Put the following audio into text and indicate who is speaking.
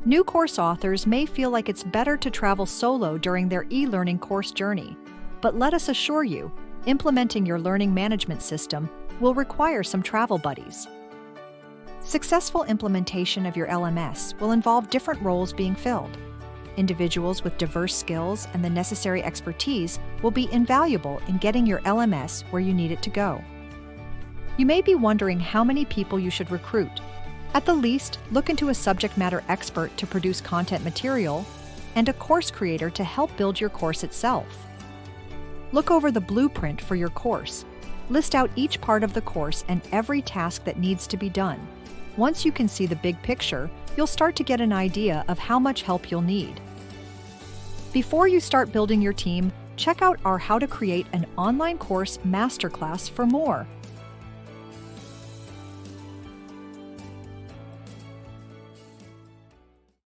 Speaker 1: New course authors may feel like it's better to travel solo during their e-learning course journey, but let us assure you, implementing your learning management system will require some travel buddies. Successful implementation of your LMS will involve different roles being filled. Individuals with diverse skills and the necessary expertise will be invaluable in getting your LMS where you need it to go. You may be wondering how many people you should recruit. At the least, look into a subject matter expert to produce content material and a course creator to help build your course itself. Look over the blueprint for your course. List out each part of the course and every task that needs to be done. Once you can see the big picture, you'll start to get an idea of how much help you'll need. Before you start building your team, check out our How to Create an Online Course Masterclass for more.